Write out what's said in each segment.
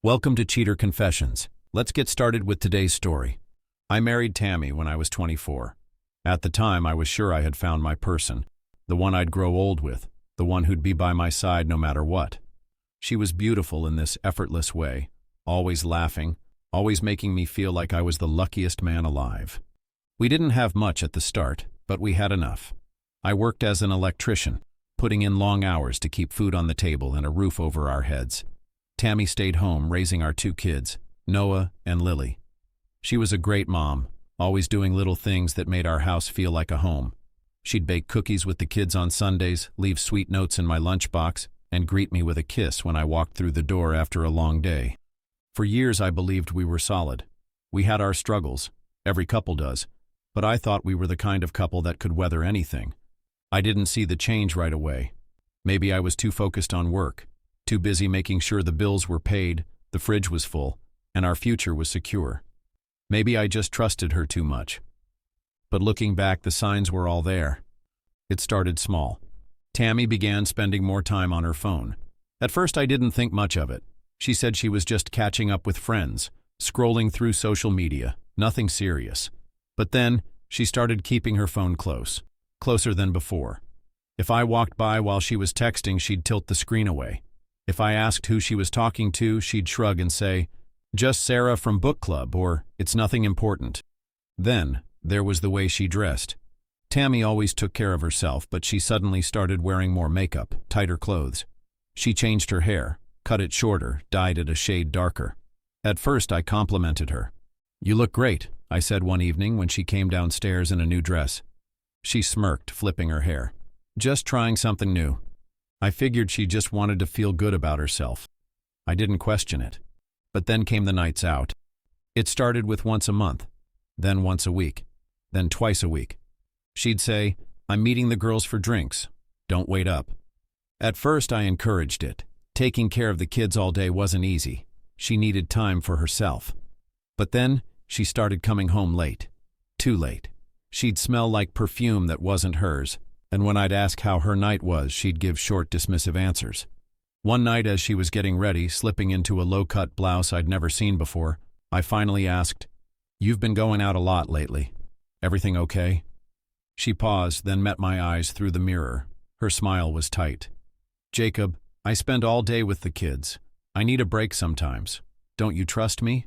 Welcome to Cheater Confessions. Let's get started with today's story. I married Tammy when I was 24. At the time, I was sure I had found my person, the one I'd grow old with, the one who'd be by my side no matter what. She was beautiful in this effortless way, always laughing, always making me feel like I was the luckiest man alive. We didn't have much at the start, but we had enough. I worked as an electrician, putting in long hours to keep food on the table and a roof over our heads. Tammy stayed home raising our two kids, Noah and Lily. She was a great mom, always doing little things that made our house feel like a home. She'd bake cookies with the kids on Sundays, leave sweet notes in my lunchbox, and greet me with a kiss when I walked through the door after a long day. For years I believed we were solid. We had our struggles, every couple does, but I thought we were the kind of couple that could weather anything. I didn't see the change right away. Maybe I was too focused on work, too busy making sure the bills were paid, the fridge was full, and our future was secure. Maybe I just trusted her too much. But looking back, the signs were all there. It started small. Tammy began spending more time on her phone. At first I didn't think much of it. She said she was just catching up with friends, scrolling through social media, nothing serious. But then, she started keeping her phone closer than before. If I walked by while she was texting, she'd tilt the screen away. If I asked who she was talking to, she'd shrug and say, "Just Sarah from book club," or "It's nothing important." Then, there was the way she dressed. Tammy always took care of herself, but she suddenly started wearing more makeup, tighter clothes. She changed her hair, cut it shorter, dyed it a shade darker. At first, I complimented her. "You look great," I said one evening when she came downstairs in a new dress. She smirked, flipping her hair. "Just trying something new." I figured she just wanted to feel good about herself. I didn't question it. But then came the nights out. It started with once a month, then once a week, then twice a week. She'd say, "I'm meeting the girls for drinks. Don't wait up." At first I encouraged it. Taking care of the kids all day wasn't easy. She needed time for herself. But then she started coming home late. Too late. She'd smell like perfume that wasn't hers. And when I'd ask how her night was, she'd give short, dismissive answers. One night as she was getting ready, slipping into a low-cut blouse I'd never seen before, I finally asked, "You've been going out a lot lately. Everything okay?" She paused, then met my eyes through the mirror. Her smile was tight. "Jacob, I spend all day with the kids. I need a break sometimes. Don't you trust me?"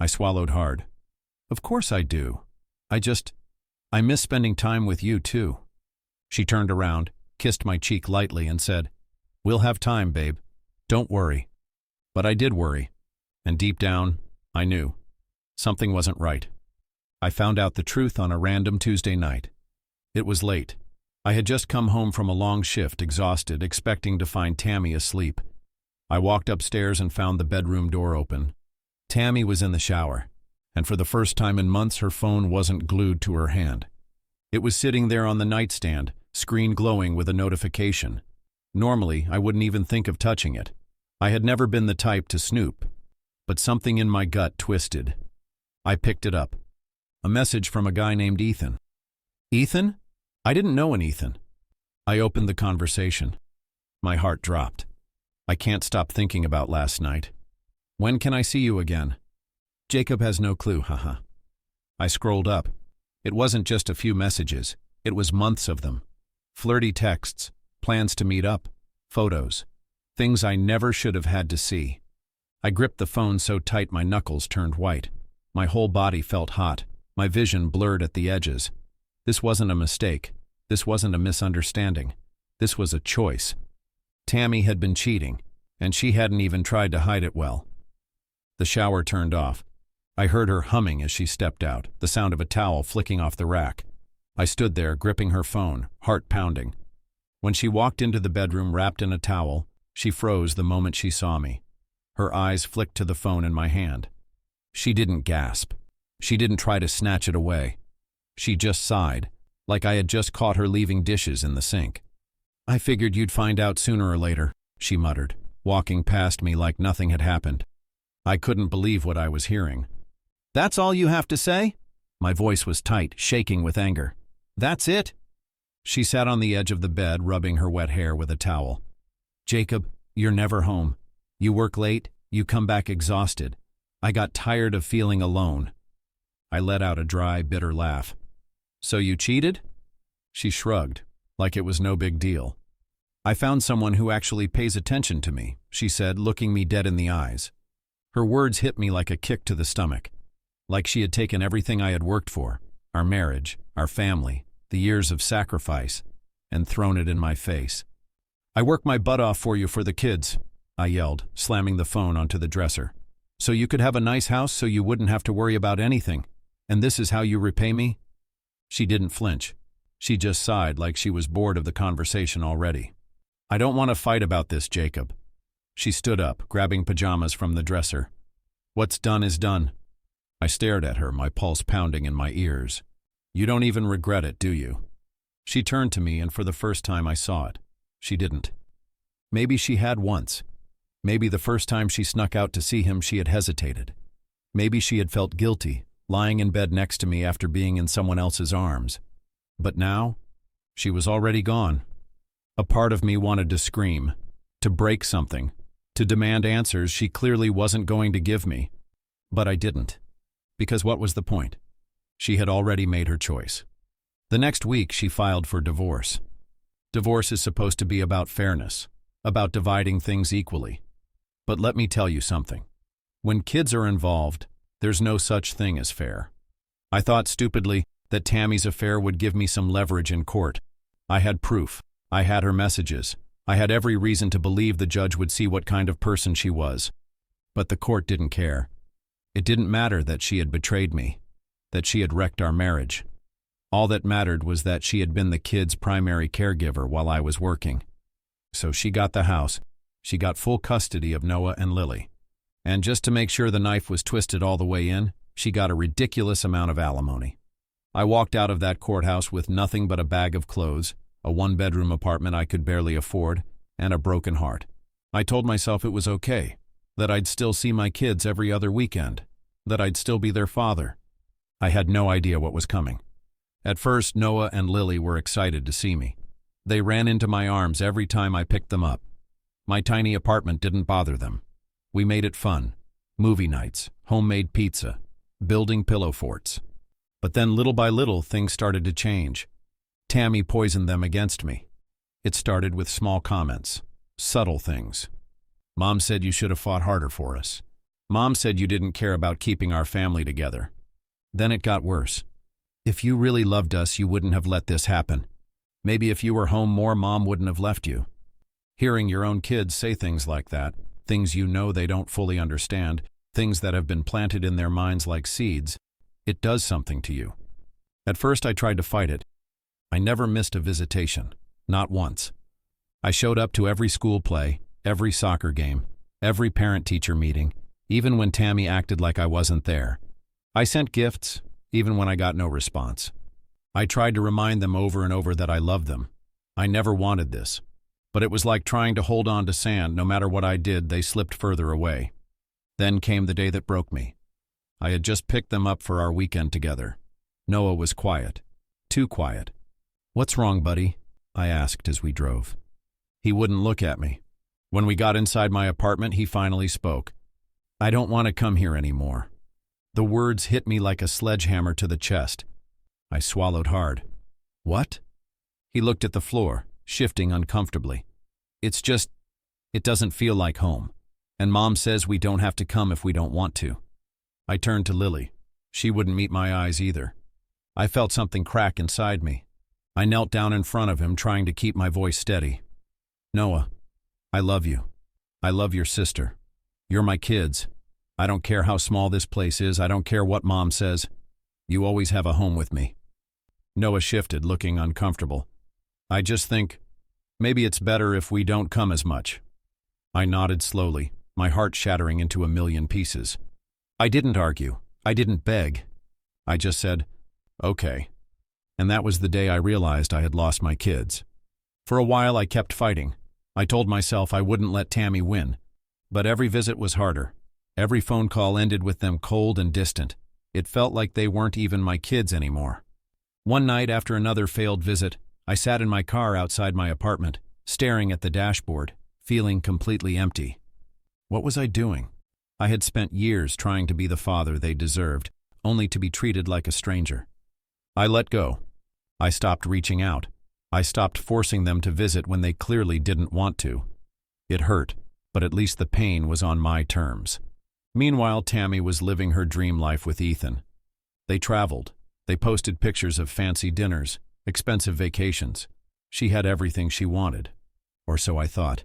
I swallowed hard. "Of course I do. I miss spending time with you, too." She turned around, kissed my cheek lightly, and said, "We'll have time, babe. Don't worry." But I did worry. And deep down, I knew. Something wasn't right. I found out the truth on a random Tuesday night. It was late. I had just come home from a long shift, exhausted, expecting to find Tammy asleep. I walked upstairs and found the bedroom door open. Tammy was in the shower, and for the first time in months, her phone wasn't glued to her hand. It was sitting there on the nightstand, screen glowing with a notification. Normally, I wouldn't even think of touching it. I had never been the type to snoop. But something in my gut twisted. I picked it up. A message from a guy named Ethan. Ethan? I didn't know an Ethan. I opened the conversation. My heart dropped. I can't stop thinking about last night. "When can I see you again?" "Jacob has no clue, haha." I scrolled up. It wasn't just a few messages. It was months of them. Flirty texts, plans to meet up, photos, things I never should have had to see. I gripped the phone so tight my knuckles turned white. My whole body felt hot, my vision blurred at the edges. This wasn't a mistake. This wasn't a misunderstanding. This was a choice. Tammy had been cheating, and she hadn't even tried to hide it well. The shower turned off. I heard her humming as she stepped out, the sound of a towel flicking off the rack. I stood there, gripping her phone, heart pounding. When she walked into the bedroom wrapped in a towel, she froze the moment she saw me. Her eyes flicked to the phone in my hand. She didn't gasp. She didn't try to snatch it away. She just sighed, like I had just caught her leaving dishes in the sink. "I figured you'd find out sooner or later," she muttered, walking past me like nothing had happened. I couldn't believe what I was hearing. "That's all you have to say?" My voice was tight, shaking with anger. "That's it?" She sat on the edge of the bed, rubbing her wet hair with a towel. "Jacob, you're never home. You work late, You come back exhausted. I got tired of feeling alone." I let out a dry, bitter laugh. "So you cheated?" She shrugged, like it was no big deal. "I found someone who actually pays attention to me," she said, looking me dead in the eyes. Her words hit me like a kick to the stomach, like she had taken everything I had worked for, our marriage, our family, the years of sacrifice, and thrown it in my face. "I work my butt off for you for the kids," I yelled, slamming the phone onto the dresser. "So you could have a nice house so you wouldn't have to worry about anything. And this is how you repay me?" She didn't flinch. She just sighed like she was bored of the conversation already. "I don't want to fight about this, Jacob." She stood up, grabbing pajamas from the dresser. "What's done is done." I stared at her, my pulse pounding in my ears. "You don't even regret it, do you?" She turned to me, and for the first time I saw it. She didn't. Maybe she had once. Maybe the first time she snuck out to see him she had hesitated. Maybe she had felt guilty, lying in bed next to me after being in someone else's arms. But now, she was already gone. A part of me wanted to scream, to break something, to demand answers she clearly wasn't going to give me. But I didn't. Because what was the point? She had already made her choice. The next week she filed for divorce. Divorce is supposed to be about fairness, about dividing things equally. But let me tell you something. When kids are involved, there's no such thing as fair. I thought stupidly that Tammy's affair would give me some leverage in court. I had proof. I had her messages. I had every reason to believe the judge would see what kind of person she was. But the court didn't care. It didn't matter that she had betrayed me, that she had wrecked our marriage. All that mattered was that she had been the kids' primary caregiver while I was working. So she got the house. She got full custody of Noah and Lily. And just to make sure the knife was twisted all the way in, she got a ridiculous amount of alimony. I walked out of that courthouse with nothing but a bag of clothes, a one-bedroom apartment I could barely afford, and a broken heart. I told myself it was okay, that I'd still see my kids every other weekend, that I'd still be their father. I had no idea what was coming. At first, Noah and Lily were excited to see me. They ran into my arms every time I picked them up. My tiny apartment didn't bother them. We made it fun. Movie nights, homemade pizza, building pillow forts. But then little by little, things started to change. Tammy poisoned them against me. It started with small comments, subtle things. "Mom said you should have fought harder for us. Mom said you didn't care about keeping our family together." Then it got worse. "If you really loved us, you wouldn't have let this happen. Maybe if you were home more, Mom wouldn't have left you." Hearing your own kids say things like that, things you know they don't fully understand, things that have been planted in their minds like seeds, it does something to you. At first I tried to fight it. I never missed a visitation, not once. I showed up to every school play, every soccer game, every parent-teacher meeting, even when Tammy acted like I wasn't there. I sent gifts, even when I got no response. I tried to remind them over and over that I loved them. I never wanted this. But it was like trying to hold on to sand. No matter what I did, they slipped further away. Then came the day that broke me. I had just picked them up for our weekend together. Noah was quiet. Too quiet. "What's wrong, buddy?" I asked as we drove. He wouldn't look at me. When we got inside my apartment, he finally spoke. "I don't want to come here anymore." The words hit me like a sledgehammer to the chest. I swallowed hard. "What?" He looked at the floor, shifting uncomfortably. It doesn't feel like home. And Mom says we don't have to come if we don't want to." I turned to Lily. She wouldn't meet my eyes either. I felt something crack inside me. I knelt down in front of him, trying to keep my voice steady. "Noah, I love you. I love your sister. You're my kids. I don't care how small this place is. I don't care what Mom says. You always have a home with me." Noah shifted, looking uncomfortable. "I just think, maybe it's better if we don't come as much." I nodded slowly, my heart shattering into a million pieces. I didn't argue. I didn't beg. I just said, "Okay." And that was the day I realized I had lost my kids. For a while I kept fighting. I told myself I wouldn't let Tammy win. But every visit was harder. Every phone call ended with them cold and distant. It felt like they weren't even my kids anymore. One night after another failed visit, I sat in my car outside my apartment, staring at the dashboard, feeling completely empty. What was I doing? I had spent years trying to be the father they deserved, only to be treated like a stranger. I let go. I stopped reaching out. I stopped forcing them to visit when they clearly didn't want to. It hurt, but at least the pain was on my terms. Meanwhile, Tammy was living her dream life with Ethan. They traveled. They posted pictures of fancy dinners, expensive vacations. She had everything she wanted. Or so I thought.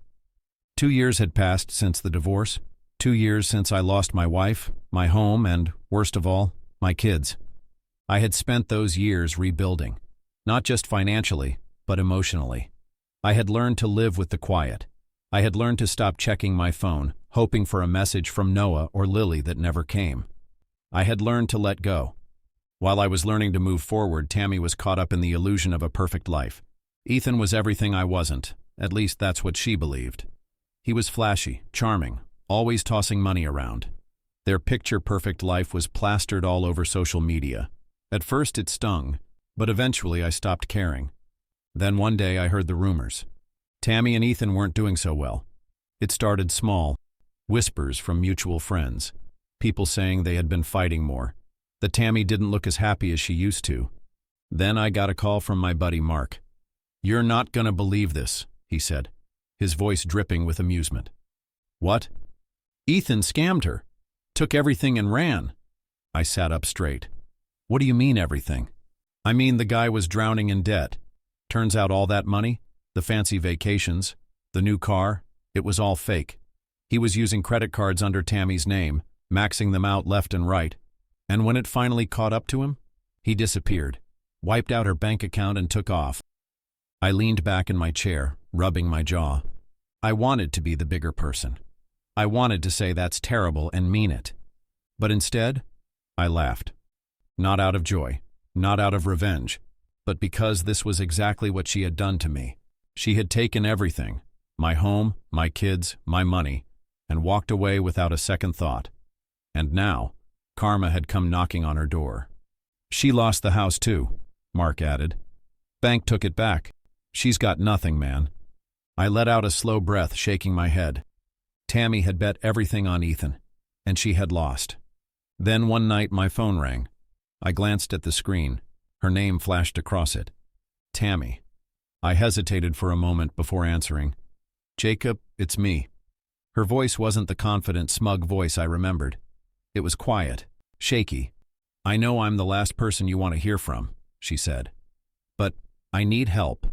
2 years had passed since the divorce. 2 years since I lost my wife, my home, and, worst of all, my kids. I had spent those years rebuilding, not just financially, but emotionally. I had learned to live with the quiet. I had learned to stop checking my phone, hoping for a message from Noah or Lily that never came. I had learned to let go. While I was learning to move forward, Tammy was caught up in the illusion of a perfect life. Ethan was everything I wasn't, at least that's what she believed. He was flashy, charming, always tossing money around. Their picture-perfect life was plastered all over social media. At first it stung, but eventually I stopped caring. Then one day I heard the rumors. Tammy and Ethan weren't doing so well. It started small, whispers from mutual friends, people saying they had been fighting more, that Tammy didn't look as happy as she used to. Then I got a call from my buddy Mark. "You're not gonna believe this," he said, his voice dripping with amusement. "What?" "Ethan scammed her, took everything and ran." I sat up straight. "What do you mean everything?" "I mean the guy was drowning in debt. Turns out all that money, the fancy vacations, the new car, it was all fake. He was using credit cards under Tammy's name, maxing them out left and right. And when it finally caught up to him, he disappeared, wiped out her bank account and took off." I leaned back in my chair, rubbing my jaw. I wanted to be the bigger person. I wanted to say that's terrible and mean it. But instead, I laughed. Not out of joy, not out of revenge, but because this was exactly what she had done to me. She had taken everything, my home, my kids, my money, and walked away without a second thought. And now, karma had come knocking on her door. "She lost the house too," Mark added. "Bank took it back. She's got nothing, man." I let out a slow breath, shaking my head. Tammy had bet everything on Ethan, and she had lost. Then one night my phone rang. I glanced at the screen. Her name flashed across it. Tammy. I hesitated for a moment before answering. "Jacob, it's me." Her voice wasn't the confident, smug voice I remembered. It was quiet, shaky. "I know I'm the last person you want to hear from," she said. "But I need help."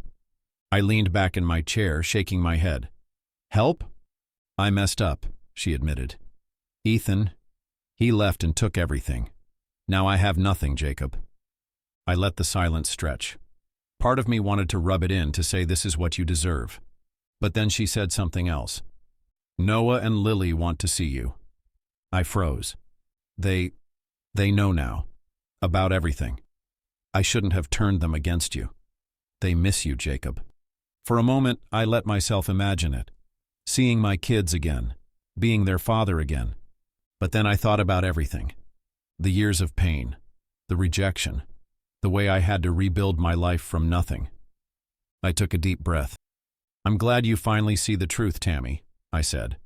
I leaned back in my chair, shaking my head. "Help?" "I messed up," she admitted. "Ethan, he left and took everything. Now I have nothing, Jacob." I let the silence stretch. Part of me wanted to rub it in to say this is what you deserve. But then she said something else. "Noah and Lily want to see you." I froze. They know now. About everything. I shouldn't have turned them against you. They miss you, Jacob. For a moment, I let myself imagine it. Seeing my kids again. Being their father again. But then I thought about everything. The years of pain. The rejection. The way I had to rebuild my life from nothing. I took a deep breath. "I'm glad you finally see the truth, Tammy," I said.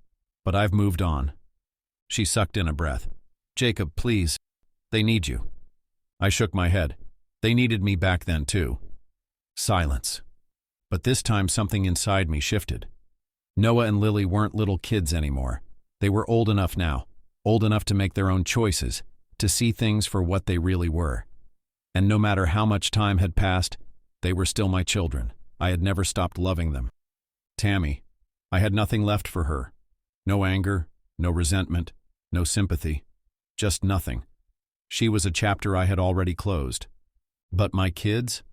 "But I've moved on." She sucked in a breath. "Jacob, please. They need you." I shook my head. They needed me back then, too. Silence. But this time something inside me shifted. Noah and Lily weren't little kids anymore. They were old enough now, old enough to make their own choices, to see things for what they really were. And no matter how much time had passed, they were still my children. I had never stopped loving them. Tammy. I had nothing left for her. No anger, no resentment, no sympathy. Just nothing. She was a chapter I had already closed. But my kids?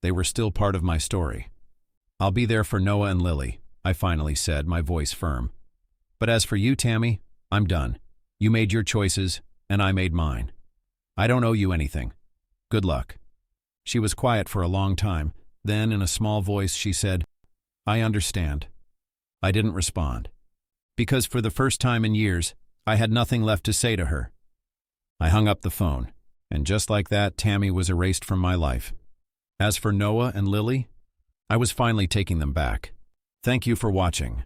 They were still part of my story. "I'll be there for Noah and Lily," I finally said, my voice firm. "But as for you, Tammy, I'm done. You made your choices, and I made mine. I don't owe you anything. Good luck." She was quiet for a long time. Then, in a small voice, she said, "I understand." I didn't respond. Because for the first time in years, I had nothing left to say to her. I hung up the phone, and just like that, Tammy was erased from my life. As for Noah and Lily, I was finally taking them back. Thank you for watching.